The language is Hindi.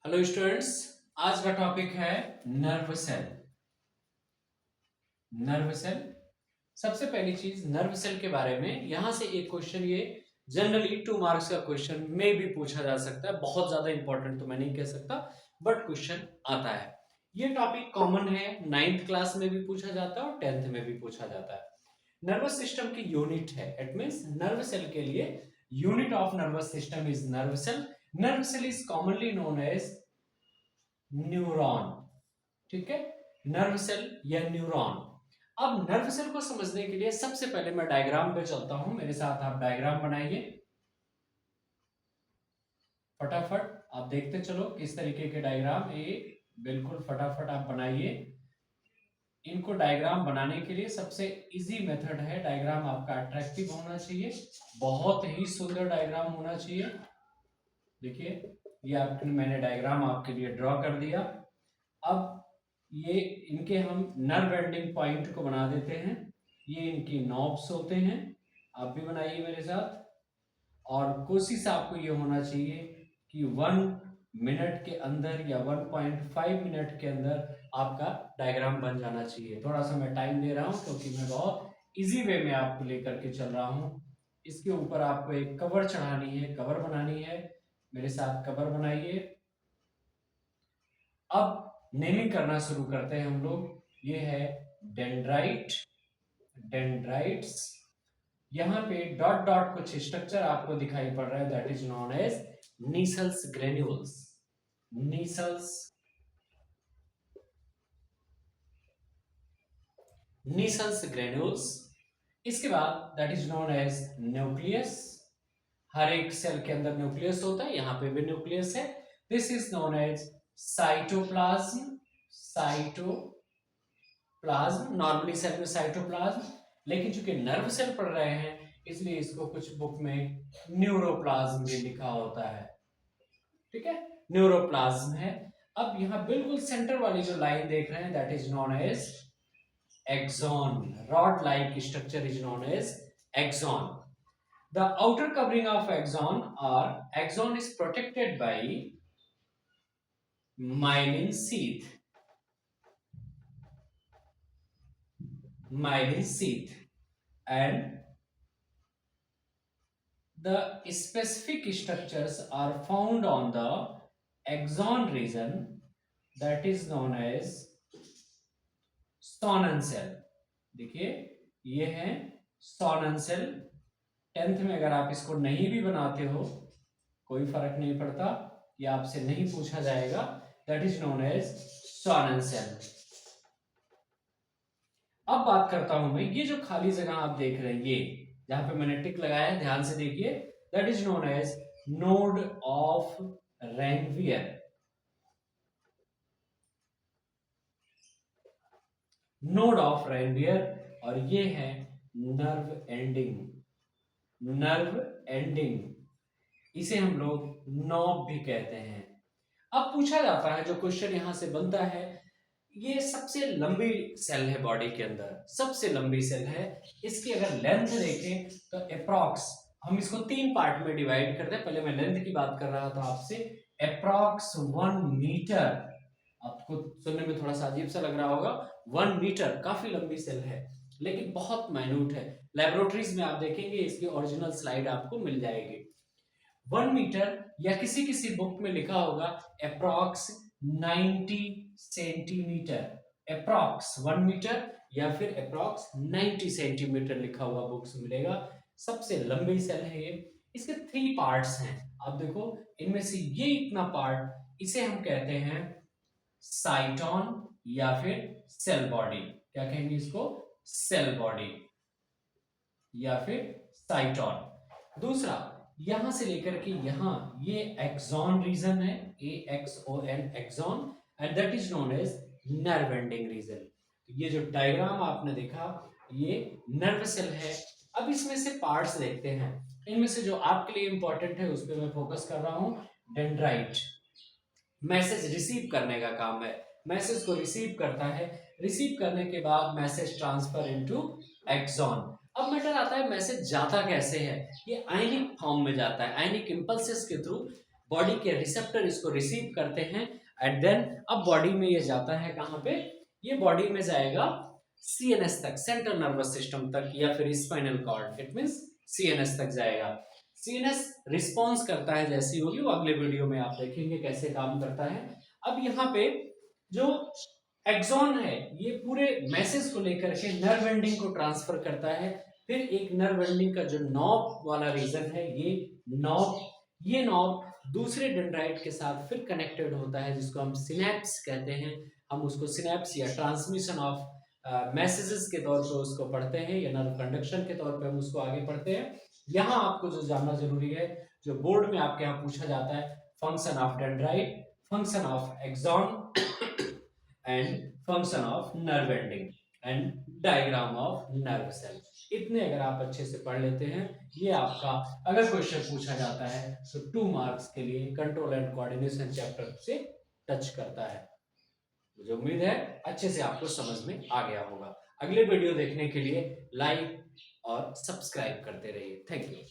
Hello students. आज का टॉपिक है नर्व सेल। नर्व सेल, सबसे पहली चीज नर्व सेल के बारे में यहां से एक क्वेश्चन, ये जनरली 2 मार्क्स का क्वेश्चन में भी पूछा जा सकता है। बहुत ज्यादा इंपॉर्टेंट तो मैं नहीं कह सकता, बट क्वेश्चन आता है। ये टॉपिक कॉमन है, 9th क्लास में भी पूछा जाता है और 10th में भी पूछा जाता है। नर्वस सिस्टम की यूनिट है, इट मींस नर्व सेल के लिए unit of nervous system is nerve cell. Nerve cell is commonly known as neuron. ठीक है, नर्व सेल या न्यूरॉन। अब नर्व सेल को समझने के लिए सबसे पहले मैं डायग्राम पे चलता हूं, मेरे साथ आप डायग्राम बनाइए फटाफट। आप देखते चलो किस तरीके के डायग्राम, ये बिल्कुल फटाफट आप बनाइए। इनको डायग्राम बनाने के लिए सबसे इजी मेथड है, डायग्राम आपका अट्रैक्टिव होना चाहिए, बहुत ही सुंदर डायग्राम होना चाहिए। देखिए, ये आपने मैंने डायग्राम आपके लिए ड्रॉ कर दिया। अब ये इनके हम नर्व एंडिंग पॉइंट को बना देते हैं। ये इनकी नॉब्स होते हैं, आप भी बनाइए मेरे साथ। और कोशिश आपको ये होना चाहिए कि 1 मिनट के अंदर या 1.5 मिनट के अंदर आपका डायग्राम बन जाना चाहिए। थोड़ा सा मैं टाइम दे रहा हूँ क्योंकि मैं बहुत इजी वे में आपको लेकर के चल रहा हूँ। इसके ऊपर आपको एक कवर चढ़ानी है, कवर बनानी है। मेरे साथ कवर बनाइए। अब नेमिंग करना शुरू करते हैं हम लोग। ये है डेंड्राइट, डेंड्राइट्स। यहां पे डॉट डॉट कुछ स्ट्रक्चर आपको दिखाई पड़ रहा है, that is known as Nissl's granules. Nissl's, Nissl's granules. इसके बाद that is known as nucleus. हर एक सेल के अंदर न्यूक्लियस होता है, यहां पे भी न्यूक्लियस है। This is known as cytoplasm. Cytoplasm, normally cell में साइटोप्लाज्म, लेकिन चूंकि नर्व सेल पढ़ रहे हैं इसलिए इसको कुछ बुक में न्यूरोप्लाज्म भी लिखा होता है। ठीक है, न्यूरोप्लाज्म है। अब यहां बिल्कुल सेंटर वाली जो लाइन देख रहे हैं that is known as axon. Rod like structure is known as axon. The outer covering of axon is protected by myelin sheath. Myelin sheath, and the specific structures are found on the axon region, that is known as Schwann cell. देखिए, ये है Schwann cell। 10th में अगर आप इसको नहीं भी बनाते हो कोई फर्क नहीं पड़ता, ये आपसे नहीं पूछा जाएगा। That is known as Schwann cell। अब बात करता हूं मैं, ये जो खाली जगह आप देख रहे हैं, ये जहां पे मैंने टिक लगाया है, ध्यान से देखिए, that is known as node of Ranvier. Node of Ranvier, और ये है नर्व एंडिंग। नर्व एंडिंग, इसे हम लोग नॉब भी कहते हैं। अब पूछा जाता है, जो क्वेश्चन यहां से बनता है, ये सबसे लंबी सेल है बॉडी के अंदर, सबसे लंबी सेल है। इसकी अगर लेंथ देखें तो अप्रॉक्स, हम इसको 3 पार्ट में डिवाइड करते हैं। पहले मैं लेंथ की बात कर रहा था आपसे, अप्रॉक्स 1 मीटर। आपको सुनने में थोड़ा सा अजीब सा लग रहा होगा, 1 मीटर काफी लंबी सेल है, लेकिन बहुत माइन्यूट है। लेबोरेटरीज में आप देखेंगे, इसकी ओरिजिनल स्लाइड आपको मिल जाएगी। 1 मीटर, या किसी किसी बुक में लिखा होगा अप्रॉक्स 90 सेंटीमीटर। अप्रॉक्स 1 मीटर या फिर अप्रॉक्स 90 सेंटीमीटर लिखा हुआ बुक्स मिलेगा। सबसे लंबी सेल है ये। इसके 3 पार्ट्स हैं, आप देखो, इनमें से ये इतना पार्ट, इसे हम कहते हैं साइटोन या फिर सेल बॉडी। क्या कहेंगे इसको? सेल बॉडी या फिर साइटोन। दूसरा, यहां से लेकर के यहां, ये एक्सॉन रीजन है, AXON axon, and that is known as nerve ending region. ये जो डायग्राम आपने देखा, ये नर्व सेल है। अब इसमें से पार्ट्स देखते हैं, इनमें से जो आपके लिए इंपॉर्टेंट है उस पर मैं फोकस कर रहा हूं। डेंड्राइट मैसेज रिसीव करने का काम है, मैसेज को रिसीव करता है, रिसीव करने के बाद मैसेज ट्रांसफर इनटू एक्सॉन। अब मैटर आता है मैसेज जाता कैसे है। ये आयनिक फॉर्म में जाता है, आयनिक इंपल्सेस के थ्रू बॉडी के रिसेप्टर इसको रिसीव करते हैं एंड देन अब बॉडी में ये जाता है कहाँ पे, ये बॉडी में जाएगा सीएनएस तक, सेंट्रल नर्वस सिस्टम तक या फिर spinal cord, it means CNS तक जाएगा। सीएनएस रिस्पॉन्स करता है जैसी होगी वो अगले वीडियो में आप देखेंगे कैसे काम करता है। अब यहाँ पे जो एक्सॉन है ये पूरे मैसेज को लेकर के नर्व एंडिंग को ट्रांसफर करता है। फिर एक नर्व एंडिंग का जो नॉब वाला रीजन है ये नॉब दूसरे डेंड्राइट के साथ फिर कनेक्टेड होता है जिसको हम सिनेप्स कहते हैं। हम उसको सिनेप्स या ट्रांसमिशन ऑफ मैसेजेस के तौर पे उसको पढ़ते हैं या नर्व कंडक्शन के तौर पे हम उसको आगे पढ़ते हैं। यहाँ आपको जो जानना जरूरी है, जो बोर्ड में आपके यहाँ पूछा जाता है, function of dendrite, function of axon and function of nerve ending and diagram of nerve cell. इतने अगर आप अच्छे से पढ़ लेते हैं, ये आपका अगर क्वेश्चन पूछा जाता है तो 2 मार्क्स के लिए कंट्रोल एंड कोऑर्डिनेशन चैप्टर से टच करता है। मुझे उम्मीद है अच्छे से आपको समझ में आ गया होगा। अगले वीडियो देखने के लिए लाइक और सब्सक्राइब करते रहिए। Thank you.